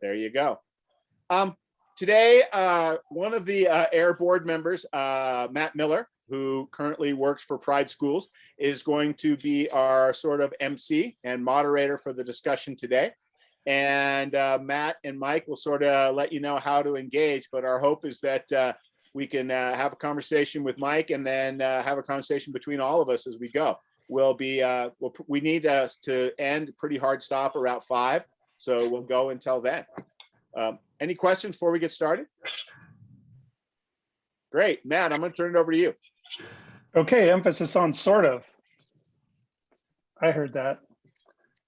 There you go. Today, one of the AIER board members, Matt Miller, who currently works for Pride Schools, is going to be our sort of MC and moderator for the discussion today. And Matt and Mike will sort of let you know how to engage, but our hope is that we can have a conversation with Mike and then have a conversation between all of us as we go. We need us to end a pretty hard stop around 5, so we'll go until then. Any questions before we get started? Great, Matt, I'm going to turn it over to you. Okay, emphasis on sort of. I heard that.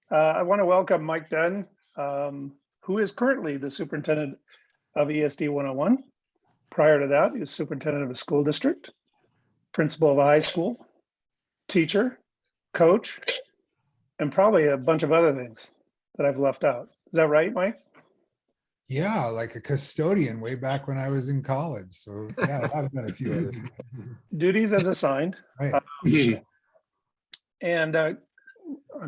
I want to welcome Mike Dunn, who is currently the superintendent of ESD 101. Prior to that, he was superintendent of a school district, principal of a high school, teacher, coach, and probably a bunch of other things that I've left out. Is that right, Mike? Yeah, like a custodian way back when I was in college. So yeah, I've done a few other things. Duties as assigned. Right. And I'm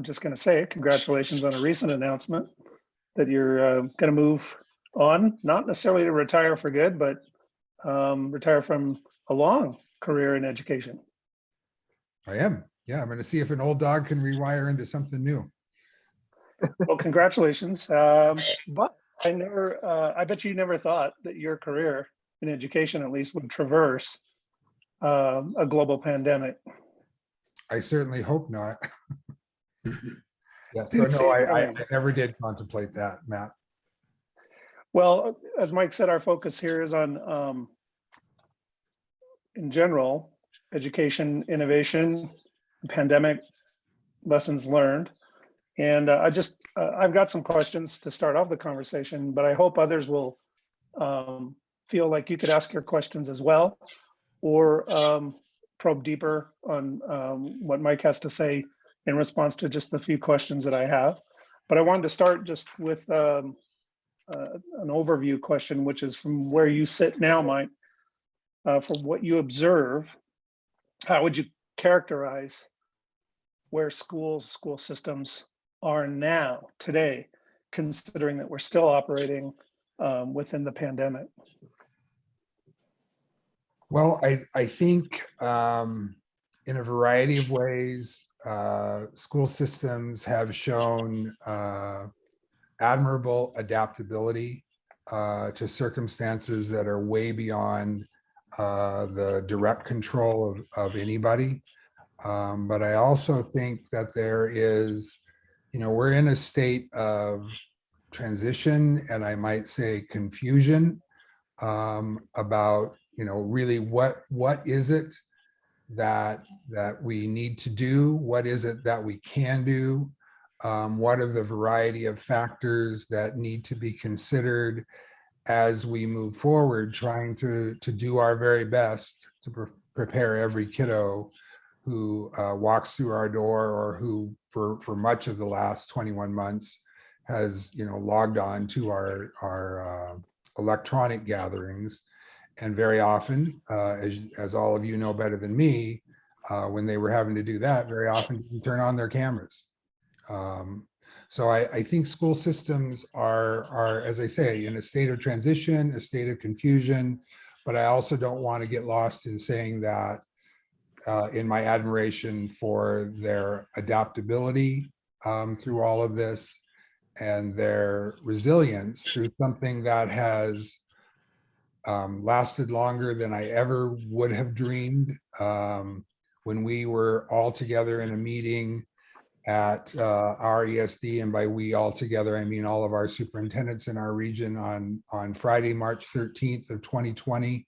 just going to say congratulations on a recent announcement that you're going to move on, not necessarily to retire for good, but retire from a long career in education. I am. Yeah, I'm going to see if an old dog can rewire into something new. Well, congratulations. But I bet you never thought that your career in education, at least, would traverse a global pandemic. I certainly hope not. Yeah, so no, I never did contemplate that, Matt. Well, as Mike said, our focus here is on, in general, education, innovation, pandemic, lessons learned. And I've got some questions to start off the conversation, but I hope others will feel like you could ask your questions as well, or probe deeper on what Mike has to say in response to just the few questions that I have. But I wanted to start just with an overview question, which is from where you sit now, Mike, from what you observe, how would you characterize where school systems are now, today, considering that we're still operating within the pandemic? Well, I think in a variety of ways, school systems have shown admirable adaptability to circumstances that are way beyond the direct control of anybody. But I also think that there is, we're in a state of transition, and I might say confusion about, really what is it that we need to do? What is it that we can do? What are the variety of factors that need to be considered as we move forward, trying to do our very best to prepare every kiddo who walks through our door, or who for much of the last 21 months has logged on to our electronic gatherings. And very often, as all of you know better than me, when they were having to do that, very often didn't turn on their cameras. So I think school systems are, as I say, in a state of transition, a state of confusion, but I also don't want to get lost in saying that in my admiration for their adaptability through all of this, and their resilience through something that has lasted longer than I ever would have dreamed. When we were all together in a meeting at our ESD, and by we all together, I mean all of our superintendents in our region on Friday, March 13th of 2020.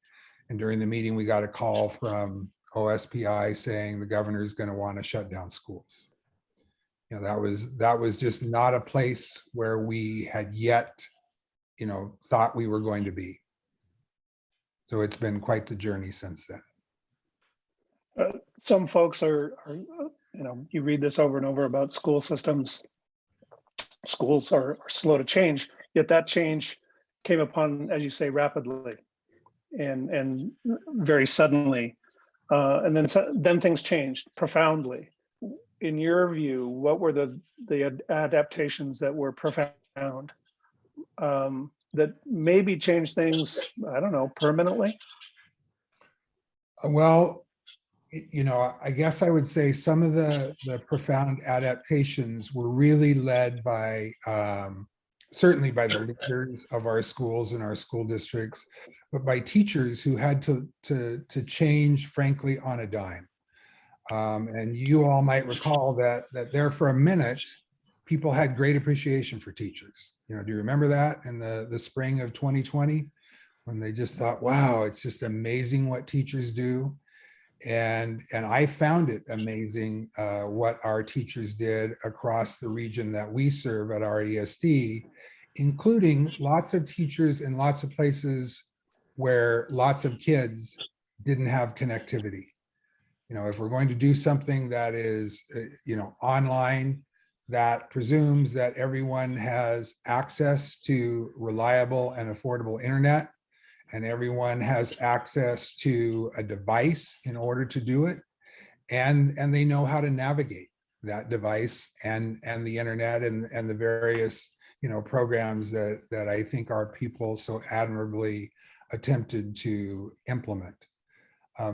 And during the meeting, we got a call from OSPI saying the governor is going to want to shut down schools. That was just not a place where we had yet, thought we were going to be. So it's been quite the journey since then. Some folks are, you read this over and over about school systems. Schools are slow to change, yet that change came upon, as you say, rapidly and very suddenly. And then things changed profoundly. In your view, what were the adaptations that were profound that maybe change things, I don't know, permanently? Well, I guess I would say some of the profound adaptations were really led by, certainly by the leaders of our schools and our school districts, but by teachers who had to change, frankly, on a dime. And you all might recall that there for a minute, people had great appreciation for teachers. Do you remember that in the spring of 2020, when they just thought, wow, it's just amazing what teachers do. And I found it amazing what our teachers did across the region that we serve at our ESD, including lots of teachers in lots of places where lots of kids didn't have connectivity. If we're going to do something that is, online, that presumes that everyone has access to reliable and affordable internet, and everyone has access to a device in order to do it, and they know how to navigate that device and the internet and the various programs that I think our people so admirably attempted to implement.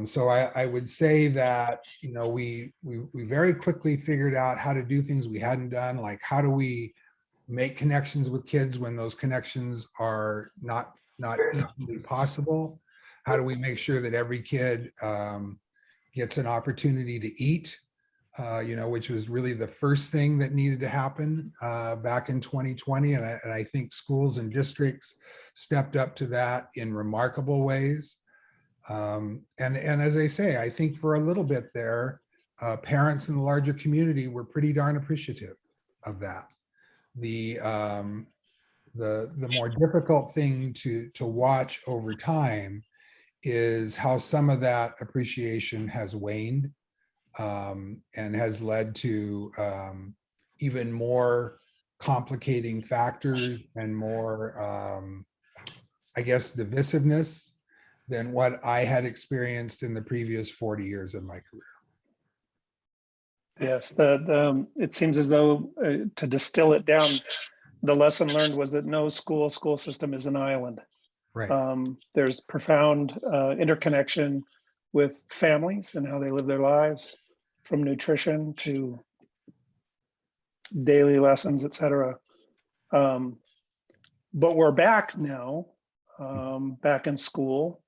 So I would say that we very quickly figured out how to do things we hadn't done, like how do we make connections with kids when those connections are not easily possible? How do we make sure that every kid gets an opportunity to eat, which was really the first thing that needed to happen back in 2020. And I think schools and districts stepped up to that in remarkable ways. And as I say, I think for a little bit there, parents in the larger community were pretty darn appreciative of that. The more difficult thing to watch over time is how some of that appreciation has waned, and has led to even more complicating factors and more, I guess, divisiveness than what I had experienced in the previous 40 years of my career. Yes, it seems as though, to distill it down, the lesson learned was that no school system is an island. Right. There's profound interconnection with families and how they live their lives, from nutrition to daily lessons, etc. But we're back now, back in school.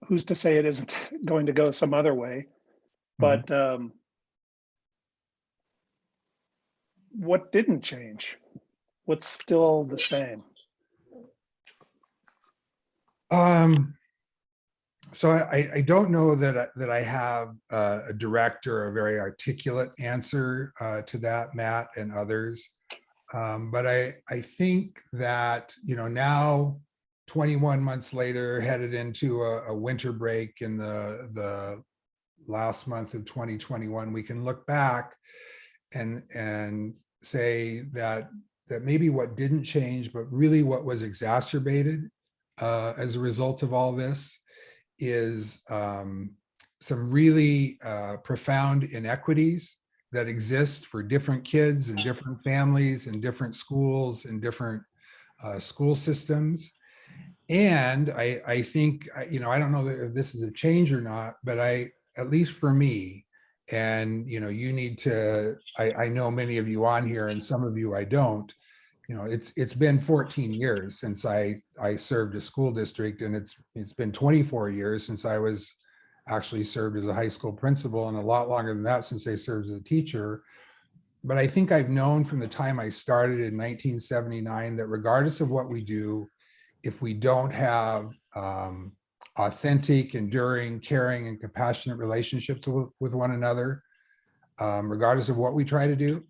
Who's to say it isn't going to go some other way? But what didn't change? What's still the same? So I don't know that I have a direct or a very articulate answer to that, Matt and others. But I think that, now 21 months later, headed into a winter break in the last month of 2021, we can look back and say that maybe what didn't change, but really what was exacerbated as a result of all this is some really profound inequities that exist for different kids and different families and different schools and different school systems. And I think, I don't know if this is a change or not, but at least for me, and you need to, I know many of you on here and some of you I don't, it's been 14 years since I served a school district, and it's been 24 years since I was actually served as a high school principal, and a lot longer than that since I served as a teacher. But I think I've known from the time I started in 1979 that regardless of what we do, if we don't have authentic, enduring, caring, and compassionate relationships with one another, regardless of what we try to do,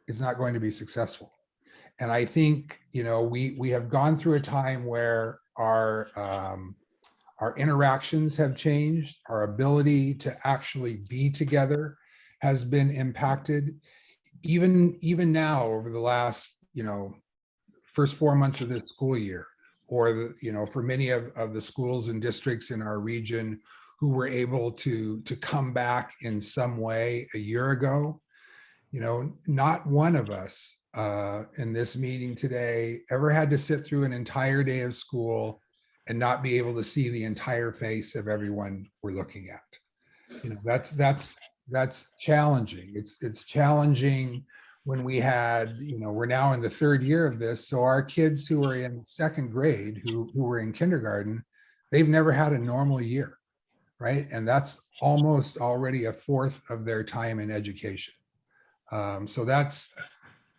it's not going to be successful. And I think, we have gone through a time where our interactions have changed, our ability to actually be together has been impacted. Even now, over the last, first 4 months of this school year, or for many of the schools and districts in our region who were able to come back in some way a year ago. You know, not one of us in this meeting today ever had to sit through an entire day of school and not be able to see the entire face of everyone we're looking at. You know, that's challenging. It's challenging when we had, you know, we're now in the third year of this. So our kids who are in second grade, who were in kindergarten, they've never had a normal year, right? And that's almost already a fourth of their time in education. So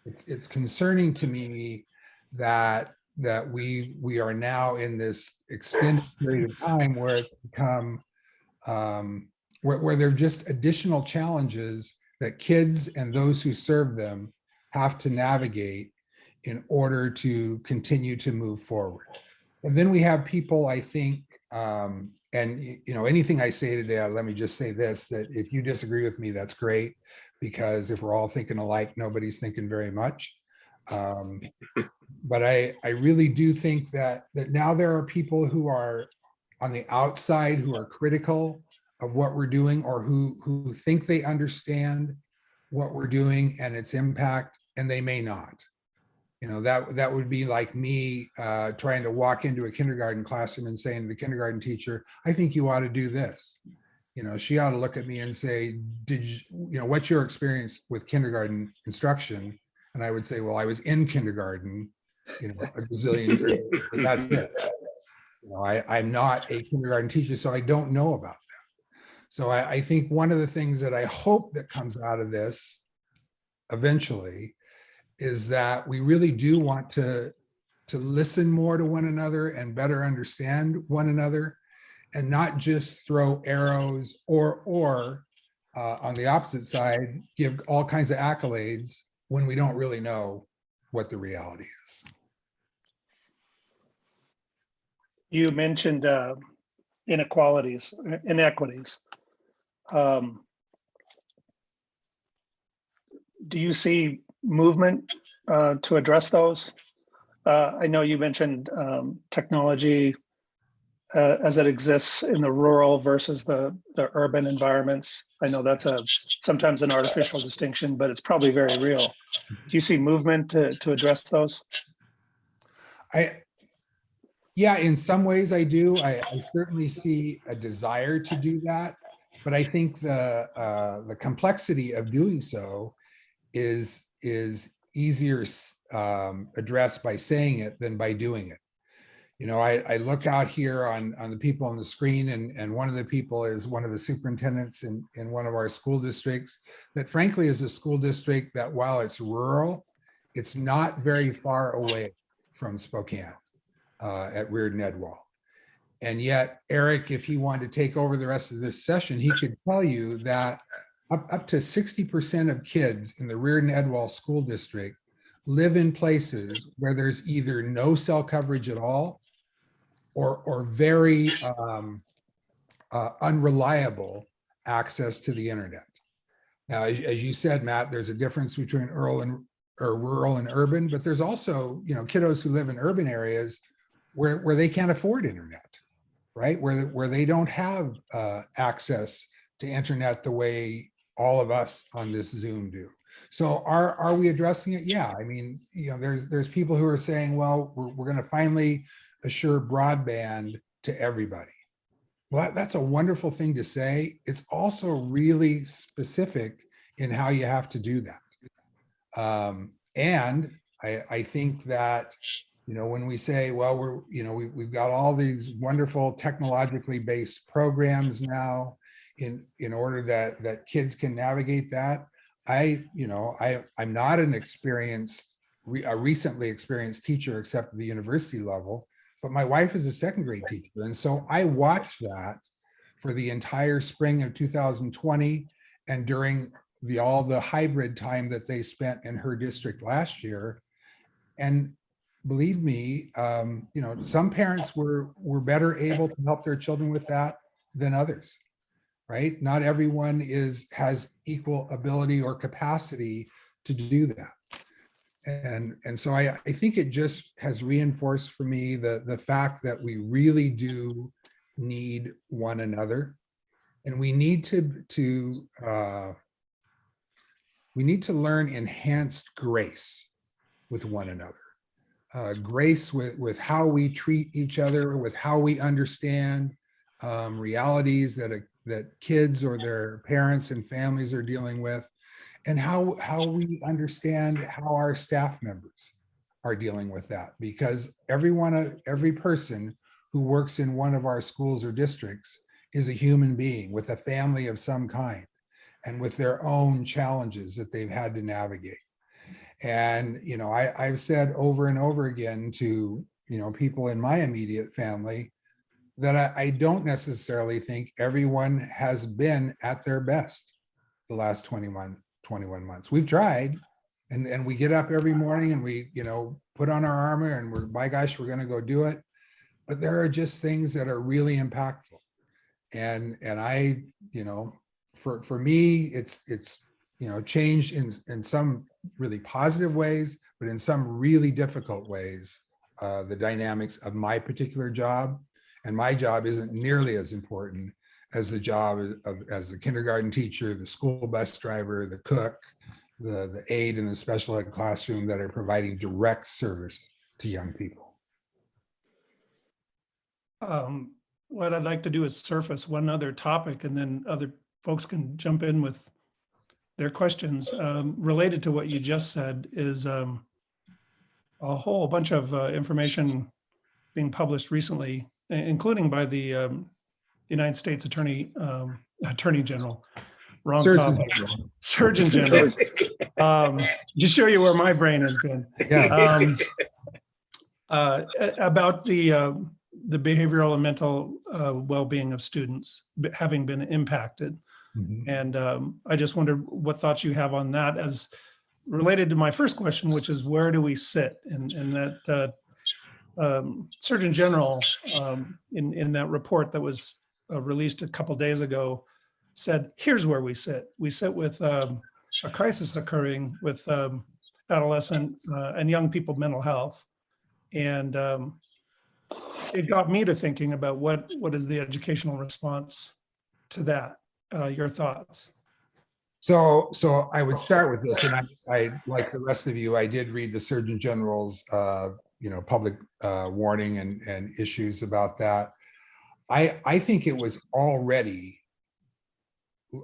it's concerning to me that we are now in this extended period of time where it's become where there are just additional challenges that kids and those who serve them have to navigate in order to continue to move forward. And then we have people, I think, and you know, anything I say today, let me just say this, that if you disagree with me, that's great, because if we're all thinking alike, nobody's thinking very much. But I really do think that now there are people who are on the outside who are critical of what we're doing, or who think they understand what we're doing and its impact, and they may not. You know, that would be like me trying to walk into a kindergarten classroom and saying to the kindergarten teacher, I think you ought to do this. You know, she ought to look at me and say, what's your experience with kindergarten instruction? And I would say, well, I was in kindergarten, you know, a gazillion years, but that's it. You know, I'm not a kindergarten teacher, so I don't know about that. So I think one of the things that I hope that comes out of this eventually is that we really do want to listen more to one another and better understand one another, and not just throw arrows or on the opposite side, give all kinds of accolades when we don't really know what the reality is. You mentioned inequities. Do you see movement to address those? I know you mentioned technology as it exists in the rural versus the urban environments. I know that's sometimes an artificial distinction, but it's probably very real. Do you see movement to address those? Yeah, in some ways I do. I certainly see a desire to do that, but I think the complexity of doing so is easier addressed by saying it than by doing it. You know, I look out here on the people on the screen, and one of the people is one of the superintendents in one of our school districts that frankly is a school district that, while it's rural, it's not very far away from Spokane at Reardon Edwall. And yet, Eric, if he wanted to take over the rest of this session, he could tell you that up to 60% of kids in the Reardon Edwall school district live in places where there's either no cell coverage at all or very unreliable access to the internet. Now, as you said, Matt, there's a difference between rural and urban, but there's also, you know, kiddos who live in urban areas where they can't afford internet, right? Where they don't have access to internet the way all of us on this Zoom do. So are we addressing it? Yeah, I mean, you know, there's people who are saying, well, we're going to finally assure broadband to everybody. Well, that's a wonderful thing to say. It's also really specific in how you have to do that. And I think that, you know, when we say, well, we've got all these wonderful technologically based programs now in order that kids can navigate that. I'm not a recently experienced teacher, except at the university level, but my wife is a second grade teacher. And so I watched that for the entire spring of 2020 and during all the hybrid time that they spent in her district last year. And believe me, you know, some parents were better able to help their children with that than others, right? Not everyone has equal ability or capacity to do that. And so I think it just has reinforced for me the fact that we really do need one another. And we need to learn enhanced grace with one another. Grace with how we treat each other, with how we understand realities that kids or their parents and families are dealing with, and how we understand how our staff members are dealing with that. Because every person who works in one of our schools or districts is a human being with a family of some kind and with their own challenges that they've had to navigate. And, I've said over and over again to, people in my immediate family that I don't necessarily think everyone has been at their best the last 21 months. We've tried, and we get up every morning and we, put on our armor and by gosh, we're going to go do it. But there are just things that are really impactful. And I, for me, it's changed in some really positive ways, but in some really difficult ways, the dynamics of my particular job. And my job isn't nearly as important as the job as the kindergarten teacher, the school bus driver, the cook, the aide in the special ed classroom that are providing direct service to young people. What I'd like to do is surface one other topic, and then other folks can jump in with their questions. Related to what you just said is a whole bunch of information being published recently, including by the United States Attorney General. Wrong Surgeon topic. General. Surgeon General. Just show you where my brain has been. Yeah. About the behavioral and mental well-being of students having been impacted. Mhm. And I just wondered what thoughts you have on that as related to my first question, which is where do we sit? And that Surgeon General in that report that was released a couple days ago said, here's where we sit. We sit with a crisis occurring with adolescent and young people mental health. And it got me to thinking about what is the educational response to that. Your thoughts? So I would start with this, and I like the rest of you, I did read the Surgeon General's public warning and issues about that. I think it was already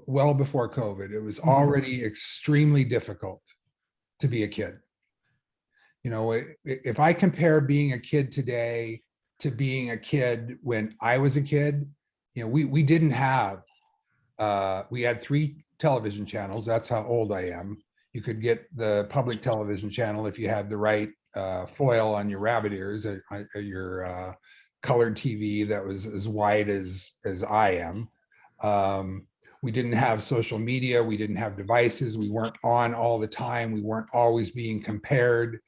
well before COVID. It was already extremely difficult to be a kid. If I compare being a kid today to being a kid when I was a kid, we didn't have. We had 3 television channels. That's how old I am. You could get the public television channel if you had the right foil on your rabbit ears, your colored TV that was as wide as I am. We didn't have social media. We didn't have devices. We weren't on all the time. We weren't always being compared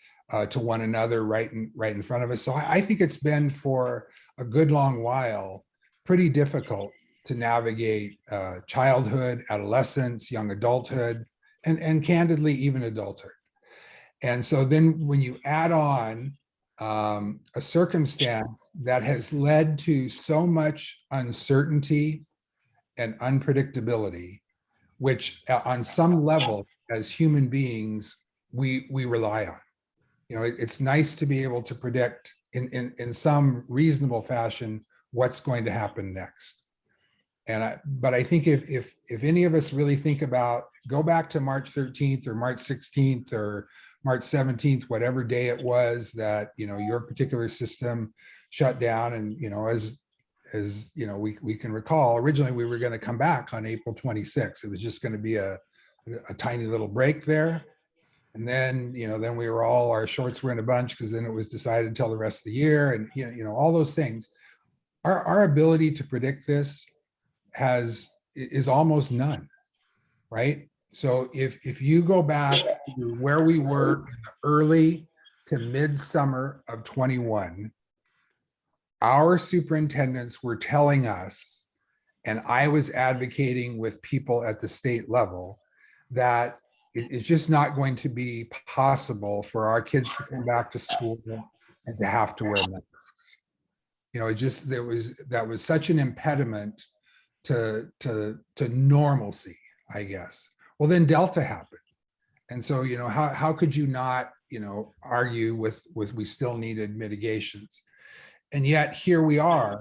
to one another right in front of us. So I think it's been for a good long while pretty difficult to navigate childhood, adolescence, young adulthood, and candidly, even adulthood. And so then when you add on a circumstance that has led to so much uncertainty and unpredictability, which on some level, as human beings, we rely on. It's nice to be able to predict in some reasonable fashion what's going to happen next. But I think if any of us really think about, go back to March 13th or March 16th or March 17th, whatever day it was that, your particular system shut down. And, as we can recall, originally we were going to come back on April 26th. It was just going to be a tiny little break there. And then, then we were all, our shorts were in a bunch because then it was decided until the rest of the year. And, all those things. Our ability to predict this is almost none, right? So if you go back to where we were in the early to midsummer of 21, our superintendents were telling us, and I was advocating with people at the state level, that it's just not going to be possible for our kids to come back to school and to have to wear masks. That was such an impediment to normalcy, I guess. Well, then Delta happened. And so, how could you not, argue with we still needed mitigations? And yet here we are,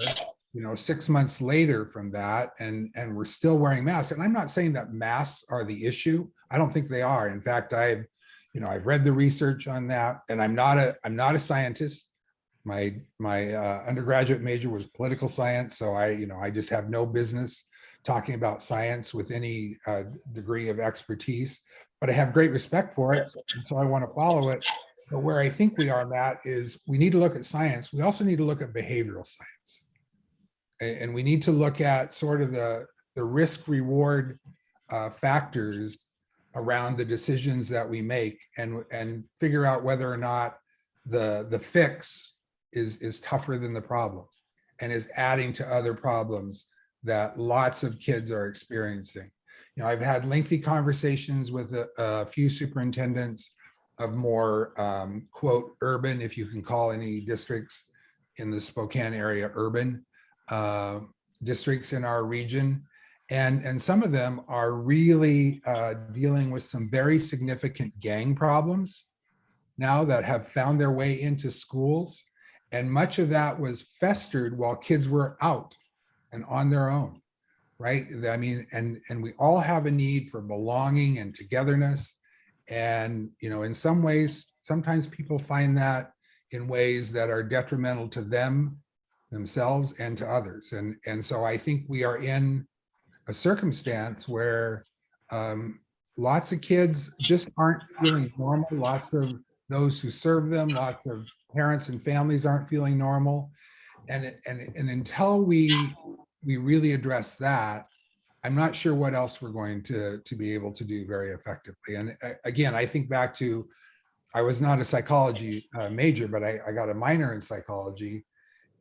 6 months later from that, and we're still wearing masks. And I'm not saying that masks are the issue. I don't think they are. In fact, I've read the research on that, and I'm not a scientist. My undergraduate major was political science, so I just have no business talking about science with any degree of expertise. But I have great respect for it, and so I want to follow it. But where I think we are, Matt, is we need to look at science. We also need to look at behavioral science, and we need to look at sort of the risk-reward factors around the decisions that we make, and figure out whether or not the fix is tougher than the problem and is adding to other problems that lots of kids are experiencing. I've had lengthy conversations with a few superintendents of more quote urban, if you can call any districts in the Spokane area urban districts in our region. And some of them are really dealing with some very significant gang problems now that have found their way into schools. And much of that was festered while kids were out and on their own, right? I mean, and we all have a need for belonging and togetherness. And, in some ways, sometimes people find that in ways that are detrimental to themselves and to others. And so I think we are in a circumstance where lots of kids just aren't feeling normal. Lots of those who serve them, lots of parents and families aren't feeling normal. And until we really address that, I'm not sure what else we're going to be able to do very effectively. And again, I think back to, I was not a psychology major, but I got a minor in psychology.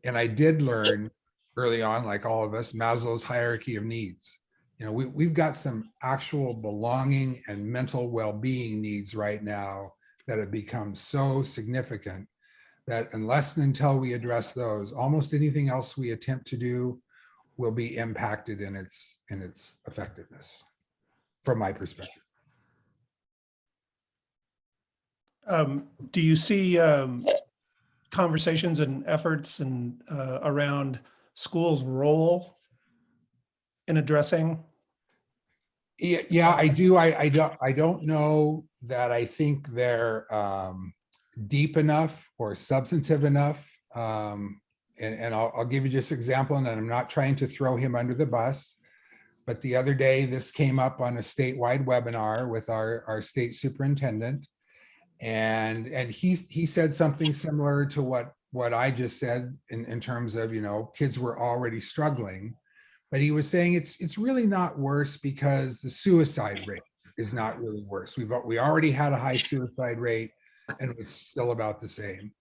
And I did learn early on, like all of us, Maslow's hierarchy of needs. We've got some actual belonging and mental well-being needs right now that have become so significant that unless and until we address those, almost anything else we attempt to do will be impacted in its effectiveness, from my perspective. Do you see conversations and efforts and around schools' role in addressing? Yeah, I do. I don't know that I think they're deep enough or substantive enough. And I'll give you just an example, and I'm not trying to throw him under the bus, but the other day this came up on a statewide webinar with our state superintendent, and he said something similar to what I just said in terms of, kids were already struggling, but he was saying it's really not worse because the suicide rate is not really worse. We already had a high suicide rate, and it's still about the same.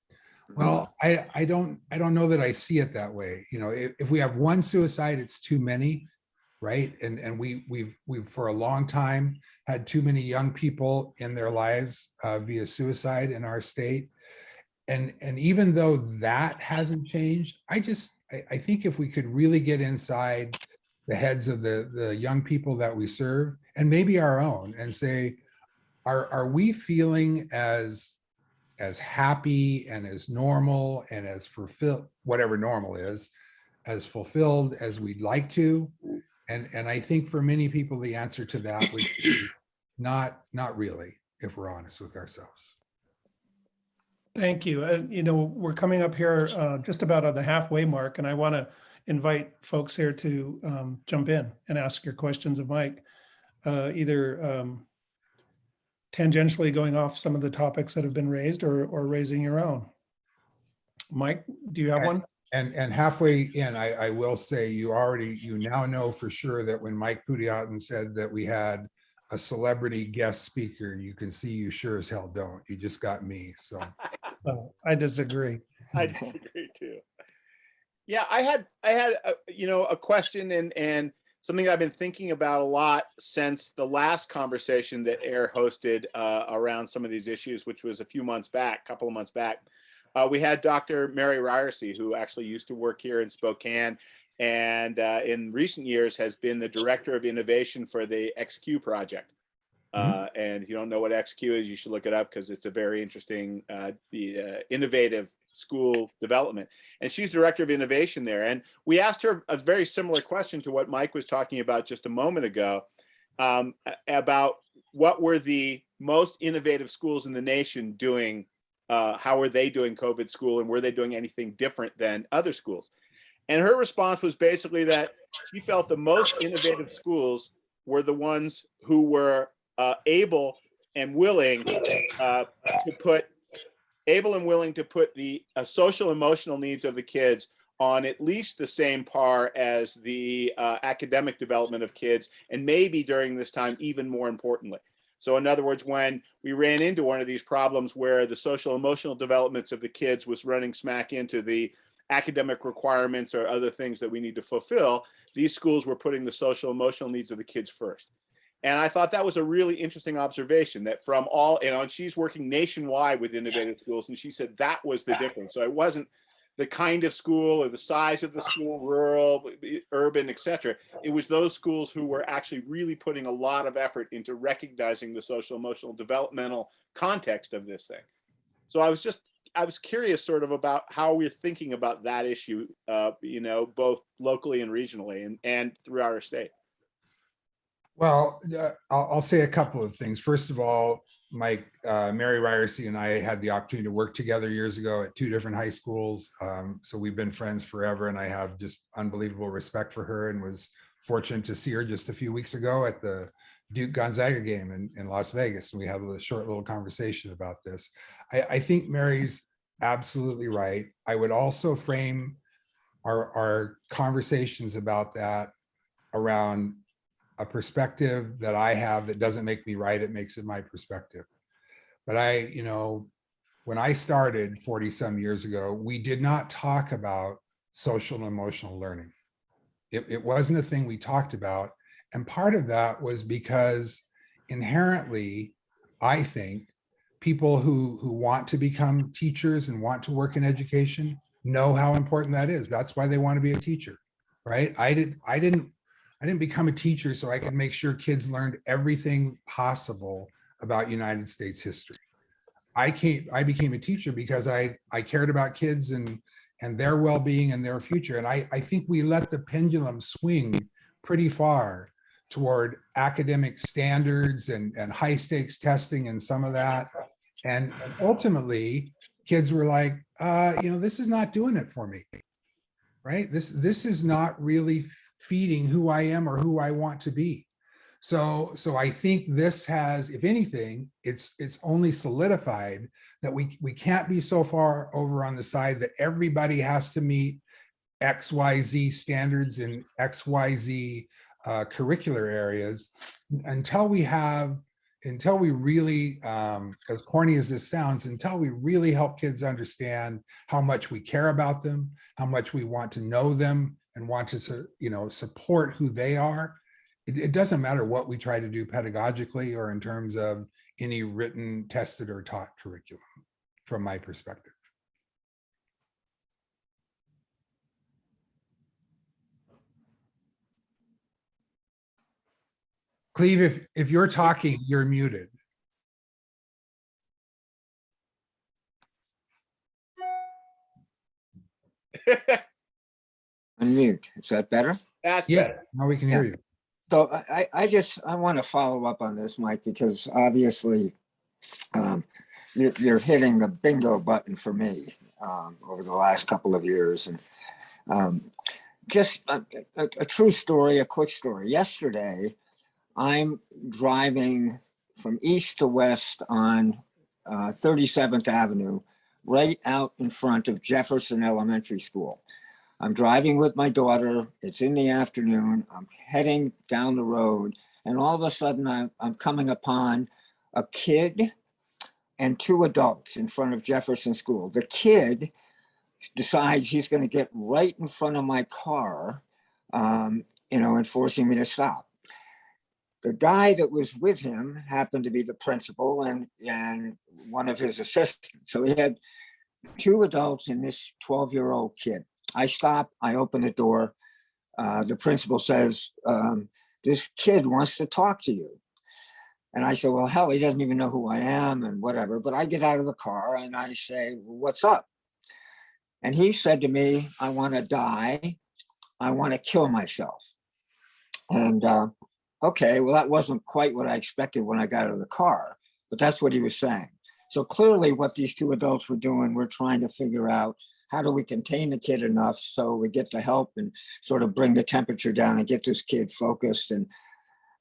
Well, I don't know that I see it that way. If we have one suicide, it's too many, right? And we've for a long time had too many young people in their lives via suicide in our state. And even though that hasn't changed, I think if we could really get inside the heads of the young people that we serve, and maybe our own, and say, are we feeling as happy and as normal and as fulfilled, whatever normal is, as fulfilled as we'd like to? And I think for many people, the answer to that would be not really, if we're honest with ourselves. Thank you. We're coming up here just about on the halfway mark, and I want to invite folks here to jump in and ask your questions of Mike, either tangentially going off some of the topics that have been raised or raising your own. Mike, do you have one? And halfway in, I will say you now know for sure that when Mike Pudiatin said that we had a celebrity guest speaker, you can see you sure as hell don't. You just got me. So I disagree. I disagree too. Yeah, I had a question and something that I've been thinking about a lot since the last conversation that AIR hosted around some of these issues, which was a couple of months back. We had Dr. Mary Ryersey, who actually used to work here in Spokane, and in recent years has been the director of innovation for the XQ project. And if you don't know what XQ is, you should look it up because it's a very interesting, innovative school development. And she's director of innovation there. And we asked her a very similar question to what Mike was talking about just a moment ago, about what were the most innovative schools in the nation doing, how were they doing COVID school, and were they doing anything different than other schools? And her response was basically that she felt the most innovative schools were the ones who were able and willing to put the social emotional needs of the kids on at least the same par as the academic development of kids, and maybe during this time even more importantly. So in other words, when we ran into one of these problems where the social emotional developments of the kids was running smack into the academic requirements or other things that we need to fulfill, these schools were putting the social emotional needs of the kids first. And I thought that was a really interesting observation, that from all, and she's working nationwide with innovative schools, and she said that was the difference. So it wasn't the kind of school or the size of the school, rural, urban, etc. It was those schools who were actually really putting a lot of effort into recognizing the social emotional developmental context of this thing. So I was curious sort of about how we're thinking about that issue, both locally and regionally and throughout our state. Well, I'll say a couple of things. First of all, Mike, Mary Ryerson and I had the opportunity to work together years ago at 2 different high schools. So we've been friends forever, and I have just unbelievable respect for her, and was fortunate to see her just a few weeks ago at the Duke Gonzaga game in Las Vegas. And we had a short little conversation about this. I think Mary's absolutely right. I would also frame our conversations about that around a perspective that I have that doesn't make me right, it makes it my perspective. But when I started 40 some years ago, we did not talk about social and emotional learning. It wasn't a thing we talked about. And part of that was because inherently, I think people who want to become teachers and want to work in education know how important that is. That's why they want to be a teacher, right? I didn't become a teacher so I could make sure kids learned everything possible about United States history. I became a teacher because I cared about kids and their well-being and their future. And I think we let the pendulum swing pretty far toward academic standards and high stakes testing and some of that. And ultimately, kids were like, this is not doing it for me, right? This is not really feeding who I am or who I want to be. So I think this has, if anything, it's only solidified that we can't be so far over on the side that everybody has to meet XYZ standards in XYZ curricular areas until we really, as corny as this sounds, until we really help kids understand how much we care about them, how much we want to know them and want to, support who they are. It doesn't matter what we try to do pedagogically or in terms of any written, tested, or taught curriculum, from my perspective. Cleve, if you're talking, you're muted. Unmute. Is that better? That's Yeah, better. now we can hear you. So I want to follow up on this, Mike, because obviously you're hitting the bingo button for me over the last couple of years. And just a true story, a quick story. Yesterday, I'm driving from east to west on 37th Avenue, right out in front of Jefferson Elementary School. I'm driving with my daughter. It's in the afternoon. I'm heading down the road, and all of a sudden I'm coming upon a kid and 2 adults in front of Jefferson School. The kid decides he's going to get right in front of my car, and forcing me to stop. The guy that was with him happened to be the principal and one of his assistants. So he had 2 adults and this 12-year-old kid. I stop, I open the door. the principal says, this kid wants to talk to you. And I said, well, hell, he doesn't even know who I am and whatever. But I get out of the car and I say, well, what's up? And he said to me, I want to die. I want to kill myself. And okay, well, that wasn't quite what I expected when I got out of the car, but that's what he was saying. So clearly what these two adults were doing, we're trying to figure out how do we contain the kid enough so we get the help and sort of bring the temperature down and get this kid focused and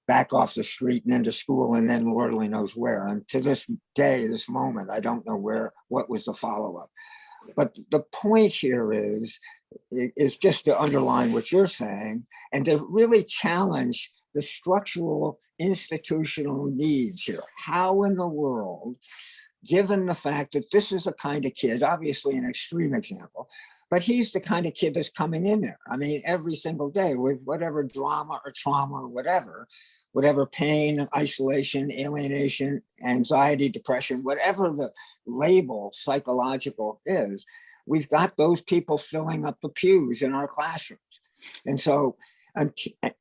back off the street and into school, and then Lord only knows where. And to this day, this moment, I don't know what was the follow-up. But the point here is just to underline what you're saying and to really challenge the structural institutional needs here. How in the world, given the fact that this is a kind of kid, obviously an extreme example, but he's the kind of kid that's coming in there. I mean, every single day with whatever drama or trauma or whatever pain, isolation, alienation, anxiety, depression, whatever the label psychological is, we've got those people filling up the pews in our classrooms. And so,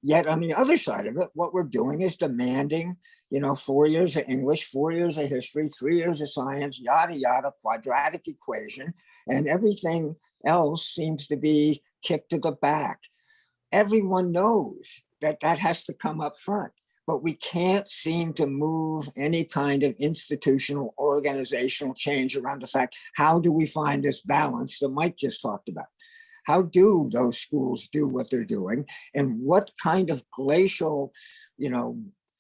yet on the other side of it, what we're doing is demanding, 4 years of English, 4 years of history, 3 years of science, yada, yada, quadratic equation, and everything else seems to be kicked to the back. Everyone knows that has to come up front, but we can't seem to move any kind of institutional organizational change around the fact, how do we find this balance that Mike just talked about? How do those schools do what they're doing? And what kind of glacial,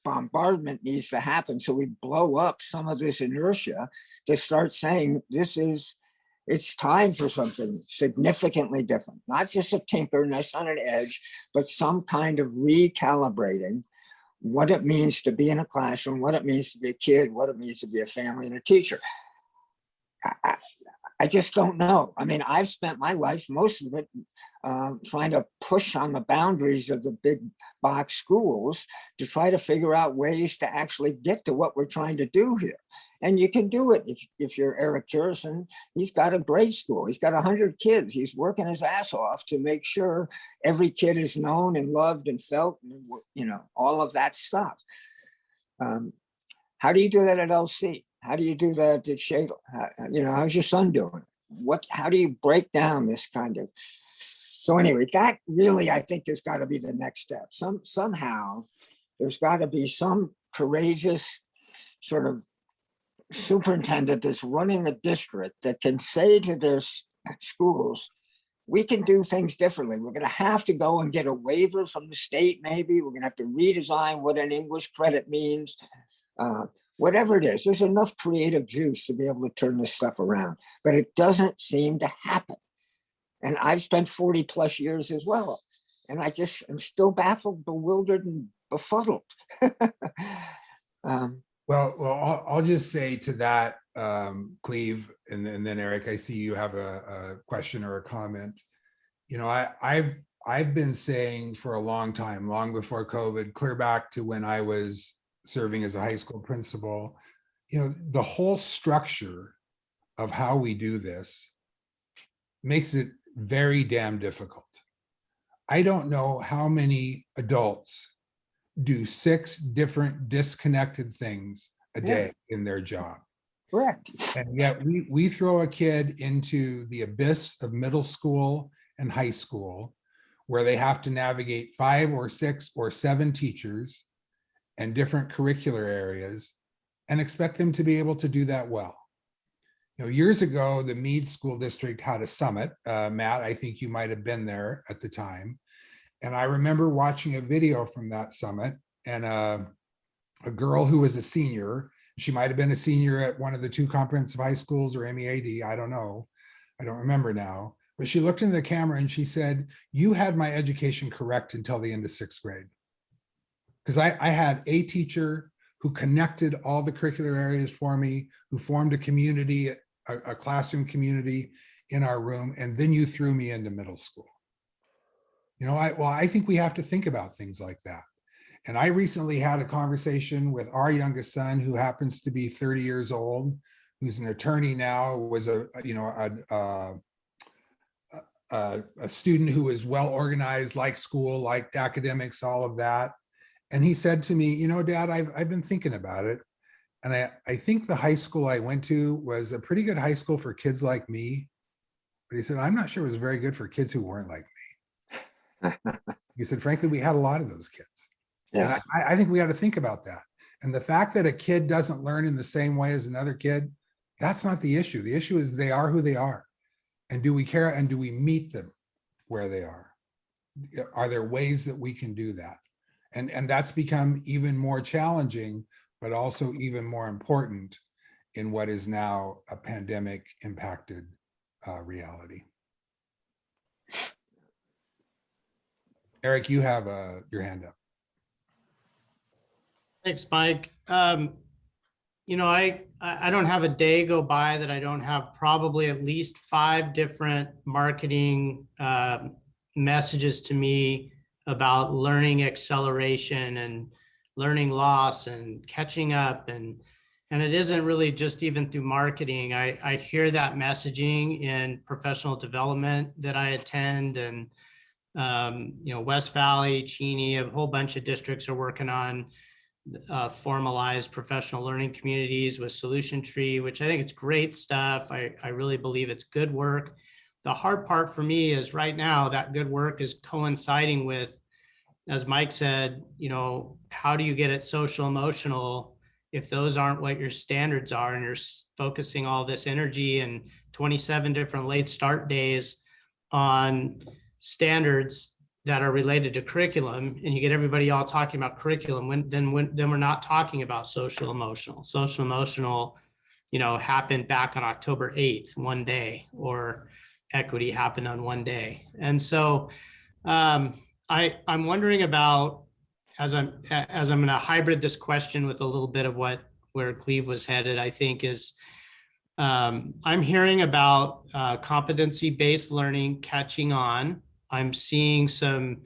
bombardment needs to happen so we blow up some of this inertia to start saying it's time for something significantly different, not just a tinkerness on an edge, but some kind of recalibrating what it means to be in a classroom, what it means to be a kid, what it means to be a family and a teacher. I just don't know. I mean, I've spent my life, most of it, trying to push on the boundaries of the big box schools to try to figure out ways to actually get to what we're trying to do here. And you can do it if you're Eric Jerson. He's got a great school. He's got 100 kids. He's working his ass off to make sure every kid is known and loved and felt, and, all of that stuff. How do you do that at LC? How do you do that at Shadle? How's your son doing? How do you break down this kind of? So anyway, that really, I think, has got to be the next step. Somehow, there's got to be some courageous sort of superintendent that's running a district that can say to their schools, we can do things differently. We're going to have to go and get a waiver from the state, maybe. We're going to have to redesign what an English credit means. Whatever it is, there's enough creative juice to be able to turn this stuff around, but it doesn't seem to happen. And I've spent 40 plus years as well. And I'm still baffled, bewildered, and befuddled. Well, I'll just say to that, Cleve, and then Eric, I see you have a question or a comment. I've been saying for a long time, long before COVID, clear back to when I was serving as a high school principal, the whole structure of how we do this makes it very damn difficult. I don't know how many adults do 6 different disconnected things a day in their job. Correct. And yet we throw a kid into the abyss of middle school and high school where they have to navigate 5 or 6 or 7 teachers and different curricular areas and expect them to be able to do that well. Years ago, the Meade School District had a summit. Matt, I think you might have been there at the time. And I remember watching a video from that summit, and a girl who was a senior, she might have been a senior at one of the 2 comprehensive high schools or MEAD, I don't know. I don't remember now. But she looked into the camera and she said, "You had my education correct until the end of 6th grade." Because I had a teacher who connected all the curricular areas for me, who formed a community, a classroom community in our room, and then you threw me into middle school. I think we have to think about things like that. And I recently had a conversation with our youngest son, who happens to be 30 years old, who's an attorney now, was a a student who is well organized, liked school, liked academics, all of that. And he said to me, you know, Dad, I've been thinking about it. And I think the high school I went to was a pretty good high school for kids like me. But he said, I'm not sure it was very good for kids who weren't like me. He said, frankly, we had a lot of those kids. Yeah. And I think we got to think about that. And the fact that a kid doesn't learn in the same way as another kid, that's not the issue. The issue is they are who they are. And do we care and do we meet them where they are? Are there ways that we can do that? And that's become even more challenging, but also even more important in what is now a pandemic impacted reality. Eric, you have your hand up. Thanks, Mike. You know, I don't have a day go by that I don't have probably at least 5 different marketing messages to me about learning acceleration and learning loss and catching up. And it isn't really just even through marketing. I hear that messaging in professional development that I attend, and you know, West Valley, Cheney, a whole bunch of districts are working on formalized professional learning communities with Solution Tree, which I think it's great stuff. I really believe it's good work. The hard part for me is right now that good work is coinciding with, as Mike said, you know, how do you get it social emotional if those aren't what your standards are, and you're focusing all this energy and 27 different late start days on standards that are related to curriculum, and you get everybody all talking about curriculum, then we're not talking about social emotional. Social emotional, you know, happened back on October 8th, one day, or equity happened on one day. And so I'm wondering about, as I'm going to hybrid this question with a little bit of where Cleve was headed, I think is, I'm hearing about competency-based learning catching on. I'm seeing some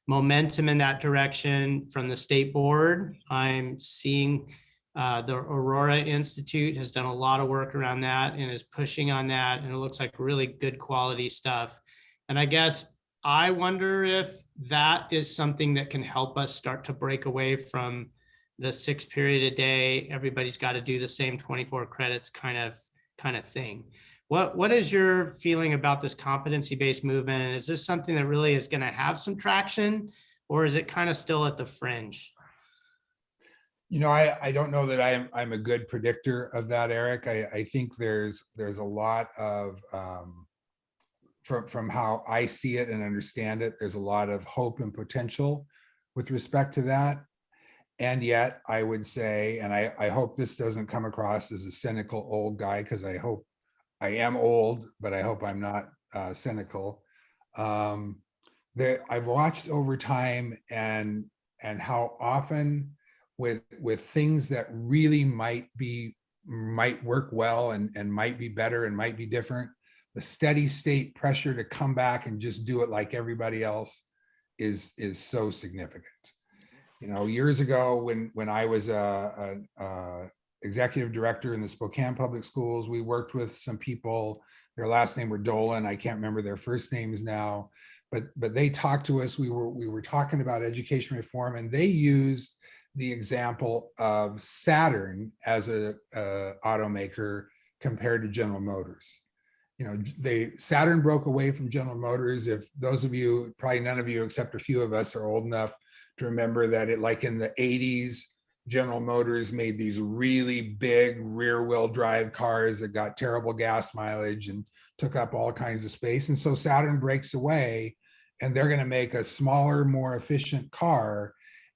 momentum in that direction from the state board. I'm seeing the Aurora Institute has done a lot of work around that and is pushing on that. And it looks like really good quality stuff. And I guess I wonder if that is something that can help us start to break away from the 6 period a day, everybody's got to do the same 24 credits kind of thing. What is your feeling about this competency-based movement? And is this something that really is going to have some traction, or is it kind of still at the fringe? You know, I don't know that I'm a good predictor of that, Eric. I think there's a lot of, from how I see it and understand it, there's a lot of hope and potential with respect to that. And yet I would say, and I hope this doesn't come across as a cynical old guy, because I hope I am old, but I hope I'm not cynical. I've watched over time and how often with things that really might work well and might be better and might be different, the steady state pressure to come back and just do it like everybody else is so significant. You know, years ago when I was a executive director in the Spokane Public Schools, we worked with some people, their last name were Dolan, I can't remember their first names now, but they talked to us, we were talking about education reform, and they used the example of Saturn as a automaker compared to General Motors. You know, Saturn broke away from General Motors. If those of you, probably none of you except a few of us, are old enough to remember that it, like in the 80s, General Motors made these really big rear wheel drive cars that got terrible gas mileage and took up all kinds of space. And so Saturn breaks away and they're going to make a smaller, more efficient car.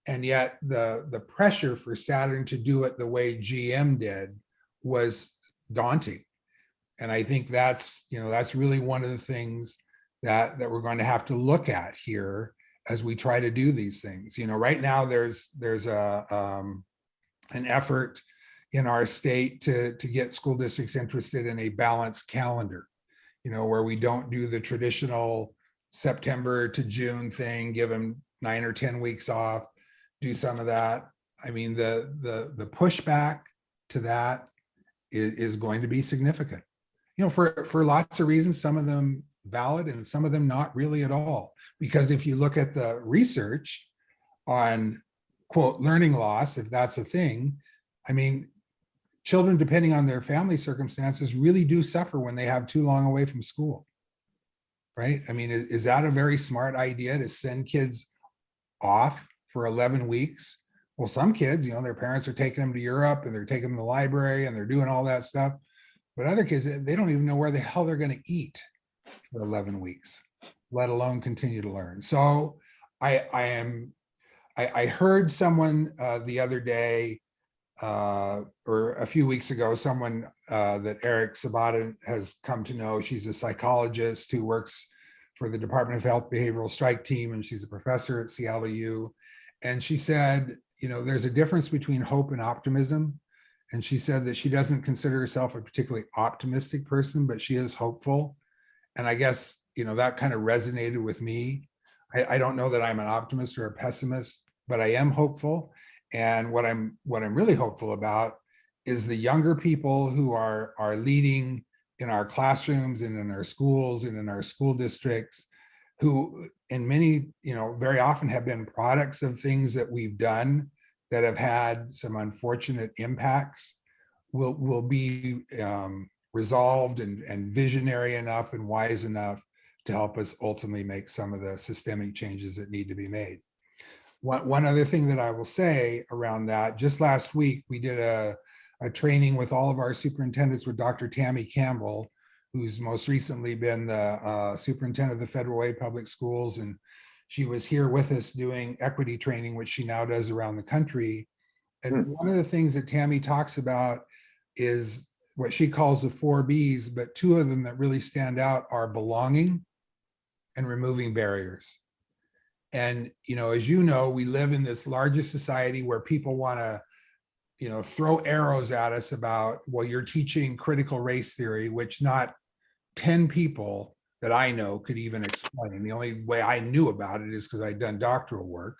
And yet the pressure for Saturn to do it the way GM did was daunting. And I think that's really one of the things that we're going to have to look at here as we try to do these things. You know, right now there's an effort in our state to get school districts interested in a balanced calendar, you know, where we don't do the traditional September to June thing, give them 9 or 10 weeks off, do some of that. I mean, the pushback to that is going to be significant, you know, for lots of reasons. Some of them valid and some of them not really at all. Because if you look at the research on, quote, learning loss, if that's a thing, I mean, children, depending on their family circumstances, really do suffer when they have too long away from school, right? I mean, is that a very smart idea to send kids off for 11 weeks? Well, some kids, you know, their parents are taking them to Europe and they're taking them to the library and they're doing all that stuff. But other kids, they don't even know where the hell they're going to eat for 11 weeks, let alone continue to learn. So I heard someone the other day, or a few weeks ago, someone that Eric Sabata has come to know. She's a psychologist who works for the Department of Health Behavioral Strike Team, and she's a professor at CLU. And she said, you know, there's a difference between hope and optimism. And she said that she doesn't consider herself a particularly optimistic person, but she is hopeful. And I guess, you know, that kind of resonated with me. I don't know that I'm an optimist or a pessimist, but I am hopeful. And what I'm really hopeful about is the younger people who are leading in our classrooms and in our schools and in our school districts, who in many, you know, very often have been products of things that we've done that have had some unfortunate impacts, will be resolved and visionary enough and wise enough to help us ultimately make some of the systemic changes that need to be made. One other thing that I will say around that, just last week, we did a training with all of our superintendents with Dr. Tammy Campbell, who's most recently been the superintendent of the Federal Way Public Schools. And she was here with us doing equity training, which she now does around the country. And one of the things that Tammy talks about is what she calls the 4 Bs, but 2 of them that really stand out are belonging and removing barriers. And, you know, as you know, we live in this largest society where people want to, you know, throw arrows at us about, well, you're teaching critical race theory, which not 10 people that I know could even explain. The only way I knew about it is because I'd done doctoral work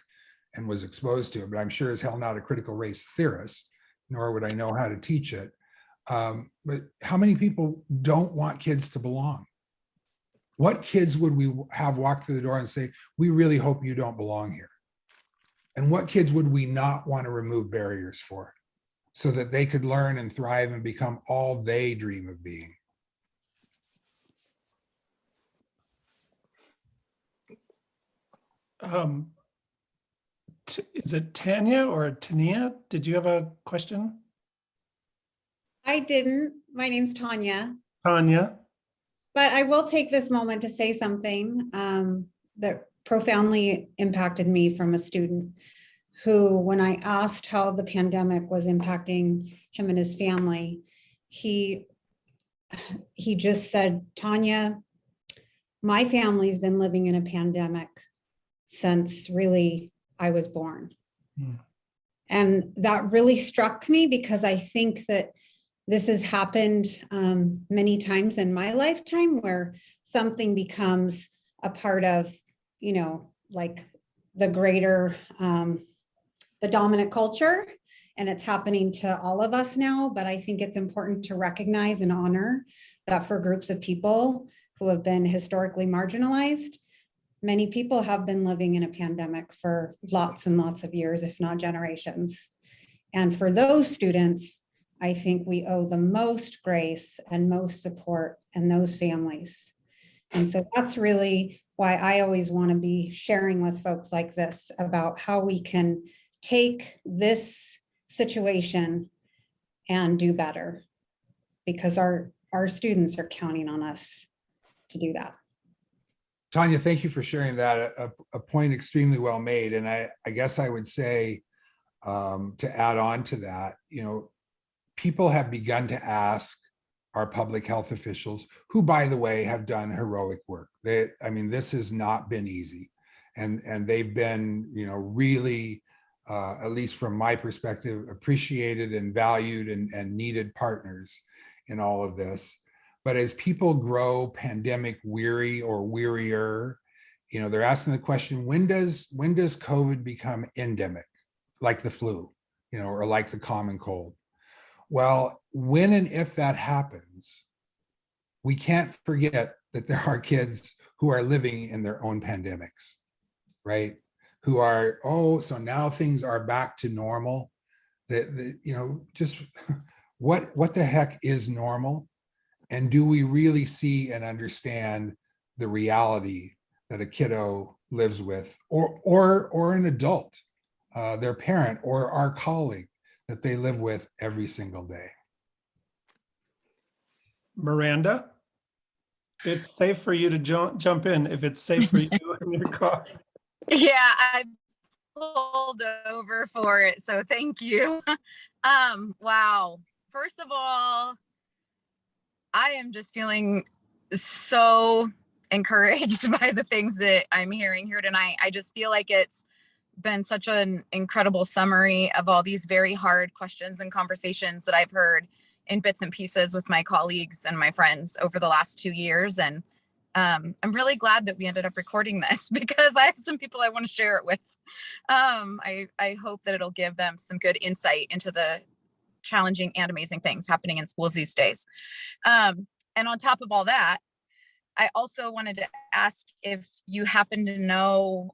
and was exposed to it, but I'm sure as hell not a critical race theorist, nor would I know how to teach it. But how many people don't want kids to belong? What kids would we have walk through the door and say, we really hope you don't belong here? And what kids would we not want to remove barriers for so that they could learn and thrive and become all they dream of being? Is it Tanya or Tania? Did you have a question? I didn't. My name's Tanya, Tanya? but I will take this moment to say something that profoundly impacted me from a student who, when I asked how the pandemic was impacting him and his family, he just said, Tanya, my family's been living in a pandemic since really I was born. And that really struck me because I think that this has happened many times in my lifetime where something becomes a part of, you know, like the greater, the dominant culture, and it's happening to all of us now. But I think it's important to recognize and honor that for groups of people who have been historically marginalized, many people have been living in a pandemic for lots and lots of years, if not generations. And for those students, I think we owe the most grace and most support and those families. And so that's really why I always want to be sharing with folks like this about how we can take this situation and do better, because our students are counting on us to do that. Tanya, thank you for sharing that. A point extremely well made. And I guess I would say, to add on to that, you know, people have begun to ask our public health officials, who, by the way, have done heroic work. I mean, this has not been easy. And they've been, you know, really, at least from my perspective, appreciated and valued and needed partners in all of this. But as people grow pandemic weary or wearier, you know, they're asking the question, when does COVID become endemic, like the flu, you know, or like the common cold? Well, when and if that happens, we can't forget that there are kids who are living in their own pandemics, right? Who are, oh, so now things are back to normal. Just what the heck is normal? And do we really see and understand the reality that a kiddo lives with, or an adult, their parent or our colleague that they live with every single day? Miranda, it's safe for you to jump in if it's safe for you in your car. Yeah, I pulled over for it, so thank you. Wow. First of all, I am just feeling so encouraged by the things that I'm hearing here tonight. I just feel like it's been such an incredible summary of all these very hard questions and conversations that I've heard in bits and pieces with my colleagues and my friends over the last 2 years. And I'm really glad that we ended up recording this because I have some people I want to share it with. I hope that it'll give them some good insight into the challenging and amazing things happening in schools these days. And on top of all that, I also wanted to ask if you happen to know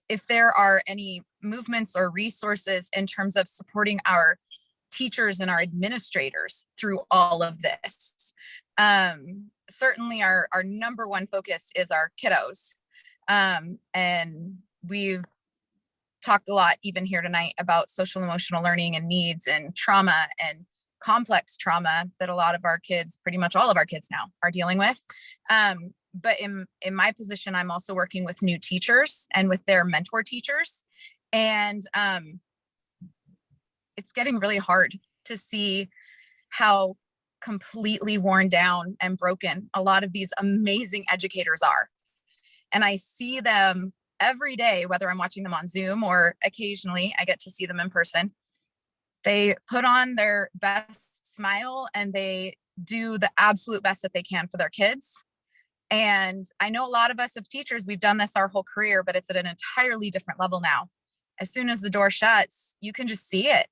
if there are any movements or resources in terms of supporting our teachers and our administrators through all of this. Certainly our number one focus is our kiddos. And we've talked a lot even here tonight about social emotional learning and needs and trauma and complex trauma that a lot of our kids, pretty much all of our kids now, are dealing with. But in my position, I'm also working with new teachers and with their mentor teachers. And it's getting really hard to see how completely worn down and broken a lot of these amazing educators are. And I see them every day, whether I'm watching them on Zoom or occasionally I get to see them in person. They put on their best smile and they do the absolute best that they can for their kids. And I know a lot of us as teachers, we've done this our whole career, but it's at an entirely different level now. As soon as the door shuts, you can just see it.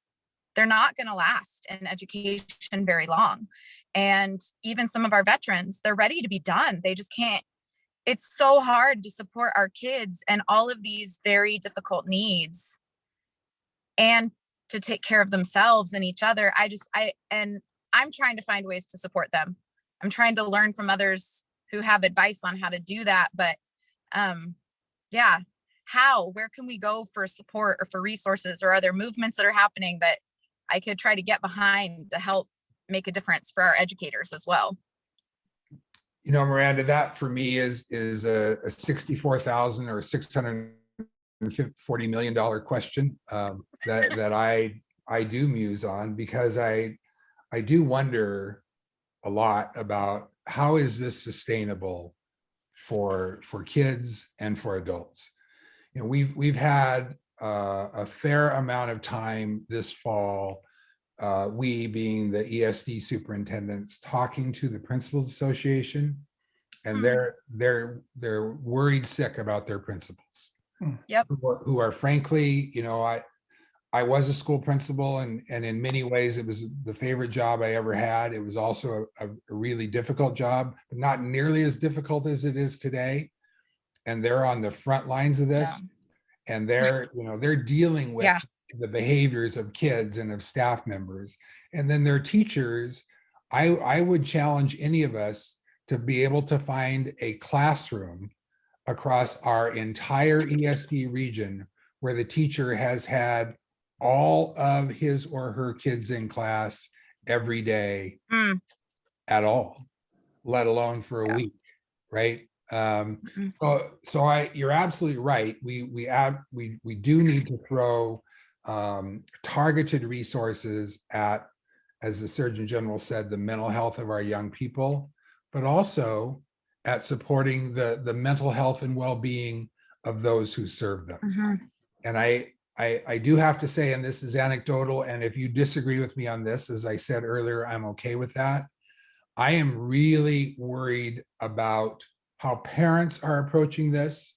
They're not going to last in education very long. And even some of our veterans, they're ready to be done. They just can't. It's so hard to support our kids and all of these very difficult needs and to take care of themselves and each other. I'm trying to find ways to support them. I'm trying to learn from others who have advice on how to do that. But where can we go for support or for resources, or are there movements that are happening that I could try to get behind to help make a difference for our educators as well? You know, Miranda, that for me is a $64,000 or $640 million question that I do muse on, because I do wonder a lot about how is this sustainable for kids and for adults. You know, we've had a fair amount of time this fall, we being the ESD superintendents, talking to the Principals Association, and they're worried sick about their principals. Yep. Who are frankly, you know, I was a school principal, and in many ways it was the favorite job I ever had. It was also a really difficult job, but not nearly as difficult as it is today. And they're on the front lines of this, and they're dealing with the behaviors of kids and of staff members. And then their teachers, I would challenge any of us to be able to find a classroom across our entire ESD region where the teacher has had all of his or her kids in class every day at all, let alone for a week, right? So you're absolutely right. We do need to throw targeted resources at, as the Surgeon General said, the mental health of our young people, but also at supporting the mental health and well-being of those who serve them. And I do have to say, and this is anecdotal, and if you disagree with me on this, as I said earlier, I'm okay with that. I am really worried about how parents are approaching this,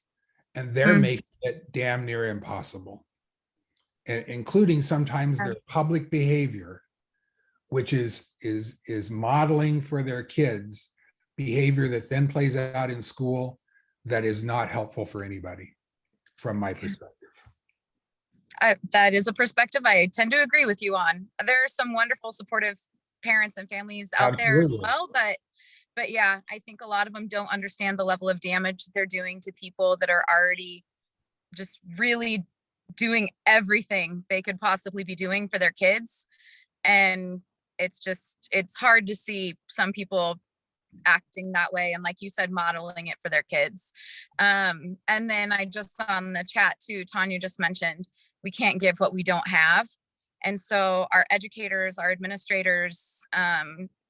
and they're making it damn near impossible, including sometimes their public behavior, which is modeling for their kids behavior that then plays out in school that is not helpful for anybody, from my perspective. That is a perspective I tend to agree with you on. There are some wonderful supportive parents and families out there as Absolutely. well, but yeah, I think a lot of them don't understand the level of damage they're doing to people that are already just really doing everything they could possibly be doing for their kids. And it's hard to see some people acting that way, and like you said, modeling it for their kids. And then I just on the chat too, Tanya just mentioned we can't give what we don't have. And so our educators, our administrators,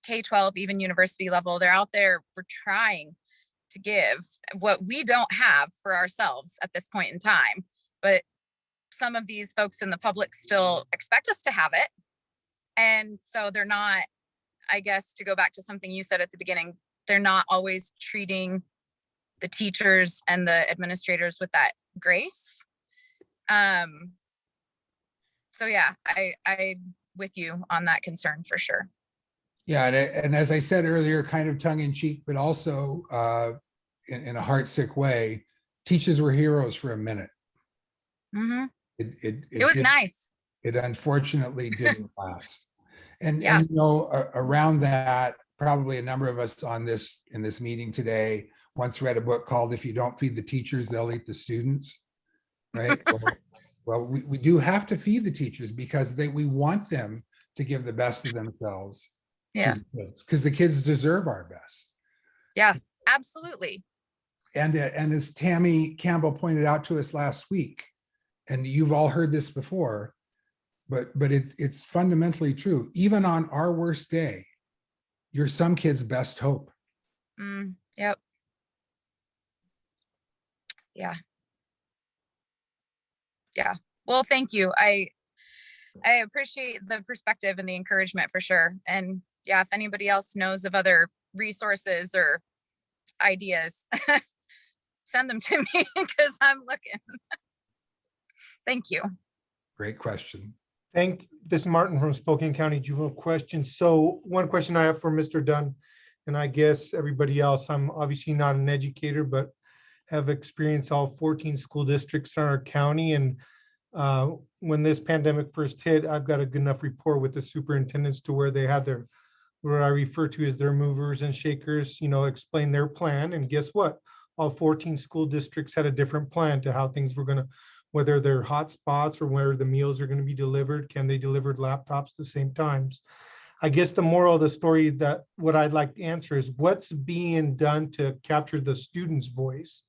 K-12, even university level, they're out there, we're trying to give what we don't have for ourselves at this point in time. But some of these folks in the public still expect us to have it. And so they're not, I guess, to go back to something you said at the beginning, they're not always treating the teachers and the administrators with that grace. So yeah, I'm with you on that concern for sure. Yeah, and as I said earlier, kind of tongue in cheek, but also in a heartsick way, teachers were heroes for a minute. Mm-hmm. It was nice. It unfortunately didn't last. And Yeah. you know, around that, probably a number of us in this meeting today once read a book called "If You Don't Feed the Teachers, They'll Eat the Students." Right? Well, we do have to feed the teachers because we want them to give the best of themselves. Yeah. To the kids, because the kids deserve our best. Yeah, absolutely. And as Tammy Campbell pointed out to us last week, and you've all heard this before, but it's fundamentally true. Even on our worst day, you're some kids' best hope. Yep. Yeah. Yeah. Well, thank you. I appreciate the perspective and the encouragement for sure. And yeah, if anybody else knows of other resources or ideas, send them to me because I'm looking. Thank you. Great question. This is Martin from Spokane County Juvenile Questions. So one question I have for Mr. Dunn, and I guess everybody else, I'm obviously not an educator, but have experienced all 14 school districts in our county. And when this pandemic first hit, I've got a good enough rapport with the superintendents to where they had what I refer to as their movers and shakers, explain their plan. And guess what? All 14 school districts had a different plan to how things were going to, whether they're hot spots or where the meals are going to be delivered. Can they deliver laptops at the same times? I guess the moral of the story, that what I'd like to answer is what's being done to capture the student's voice?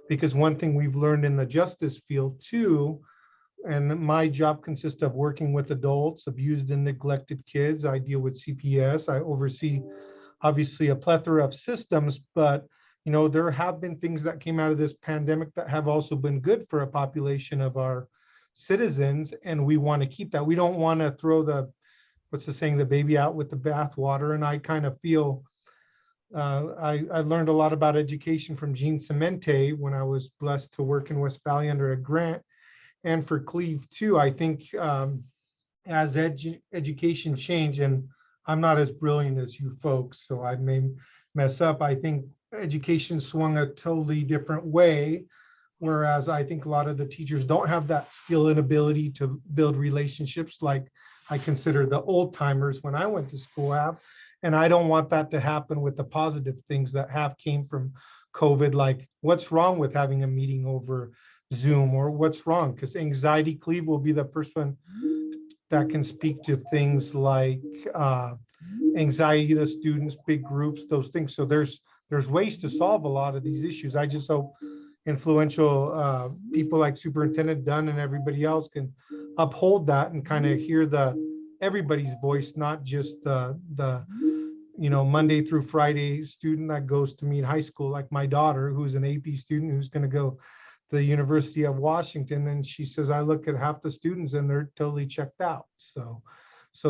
Because one thing we've learned in the justice field too, and my job consists of working with adults, abused and neglected kids. I deal with CPS. I oversee obviously a plethora of systems, but there have been things that came out of this pandemic that have also been good for a population of our citizens, and we want to keep that. We don't want to throw the baby out with the bathwater. And I kind of feel I learned a lot about education from Gene Cemente when I was blessed to work in West Valley under a grant. And for Cleve too, I think as education changed, and I'm not as brilliant as you folks, so I may mess up. I think education swung a totally different way, whereas I think a lot of the teachers don't have that skill and ability to build relationships like I consider the old timers when I went to school have. And I don't want that to happen with the positive things that came from COVID, like what's wrong with having a meeting over Zoom, or what's wrong? Because anxiety, Cleve will be the first one that can speak to things like anxiety, the students, big groups, those things. So there's ways to solve a lot of these issues. I just hope influential people like Superintendent Dunn and everybody else can uphold that and kind of hear everybody's voice, not just the Monday through Friday student that goes to meet high school, like my daughter, who's an AP student who's going to go to the University of Washington. And she says, I look at half the students and they're totally checked out. So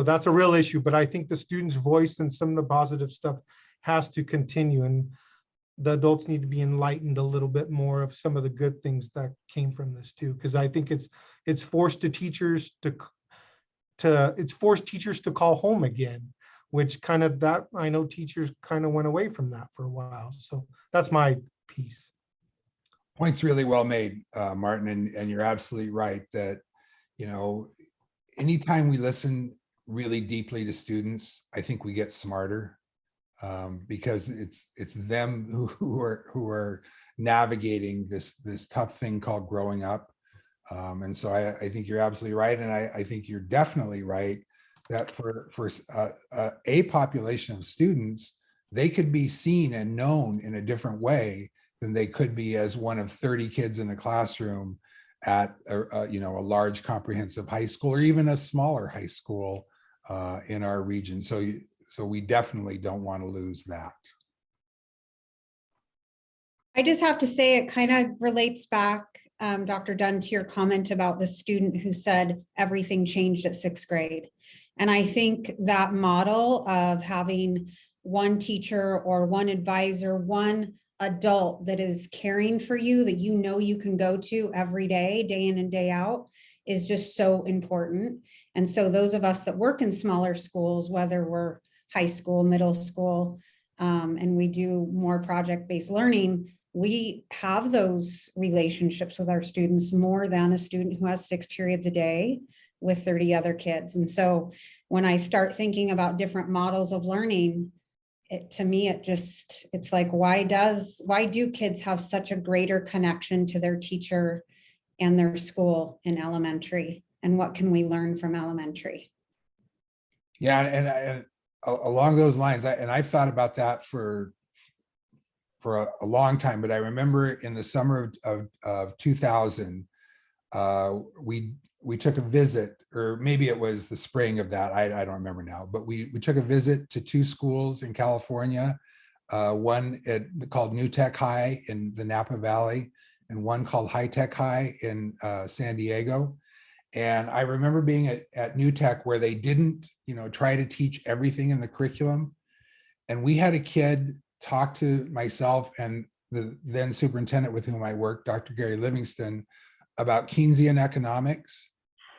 that's a real issue. But I think the student's voice and some of the positive stuff has to continue. And the adults need to be enlightened a little bit more of some of the good things that came from this too. Because I think it's forced teachers to call home again, which kind of that, I know teachers kind of went away from that for a while. So that's my piece. Point's really well made, Martin, and you're absolutely right that, anytime we listen really deeply to students, I think we get smarter, because it's them who are navigating this tough thing called growing up. And so I think you're absolutely right, and I think you're definitely right that for a population of students, they could be seen and known in a different way than they could be as one of 30 kids in a classroom at a large comprehensive high school, or even a smaller high school in our region. So we definitely don't want to lose that. I just have to say, it kind of relates back, Dr. Dunn, to your comment about the student who said everything changed at 6th grade. And I think that model of having one teacher or one advisor, one adult that is caring for you, that you can go to every day, day in and day out, is just so important. And so those of us that work in smaller schools, whether we're high school, middle school, and we do more project-based learning, we have those relationships with our students more than a student who has 6 periods a day with 30 other kids. And so when I start thinking about different models of learning, to me, it's like, why do kids have such a greater connection to their teacher and their school in elementary? And what can we learn from elementary? Yeah, and along those lines, I've thought about that for a long time, but I remember in the summer of 2000, we took a visit, or maybe it was the spring of that, I don't remember now, but we took a visit to 2 schools in California, one called New Tech High in the Napa Valley, and one called High Tech High in San Diego. And I remember being at New Tech, where they didn't, try to teach everything in the curriculum. And we had a kid talk to myself and the then superintendent with whom I worked, Dr. Gary Livingston, about Keynesian economics.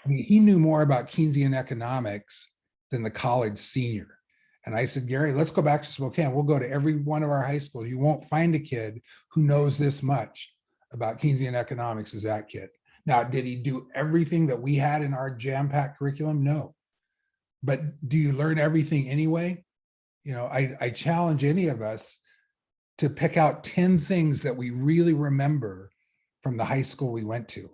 I mean, he knew more about Keynesian economics than the college senior. And I said, Gary, let's go back to Spokane. We'll go to every one of our high schools. You won't find a kid who knows this much about Keynesian economics as that kid. Now, did he do everything that we had in our jam-packed curriculum? No. But do you learn everything anyway? I challenge any of us to pick out 10 things that we really remember from the high school we went to,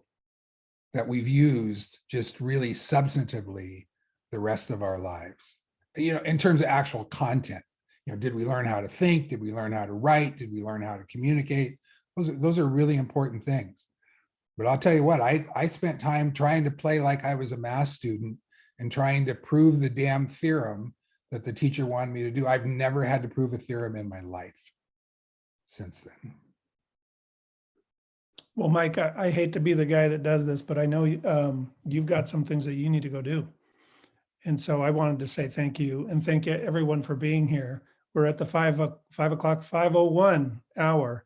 that we've used just really substantively the rest of our lives, in terms of actual content. Did we learn how to think? Did we learn how to write? Did we learn how to communicate? Those are really important things. But I'll tell you what, I spent time trying to play like I was a math student and trying to prove the damn theorem that the teacher wanted me to do. I've never had to prove a theorem in my life since then. Well, Mike, I hate to be the guy that does this, but I know you've got some things that you need to go do. And so I wanted to say thank you, and thank everyone for being here. We're at the 5:01 hour.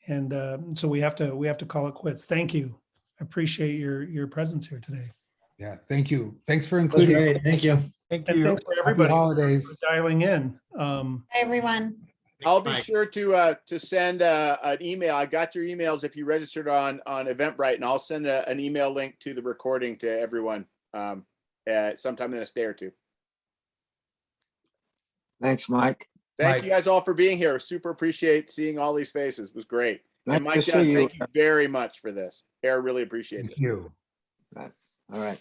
And so we have to call it quits. Thank you. I appreciate your presence here today. Yeah, thank you. Thanks for including. Great, thank you. Thank And you. thanks for everybody Happy holidays. for dialing in. Hi, everyone. I'll be sure to send an email. I got your emails if you registered on Eventbrite, and I'll send an email link to the recording to everyone sometime in the next day or two. Thanks, Mike. Thank Mike. you guys all for being here. Super appreciate seeing all these faces. It was great. Nice And Mike, to see you. thank you very much for this. AIR really appreciates it. Thank you. All right.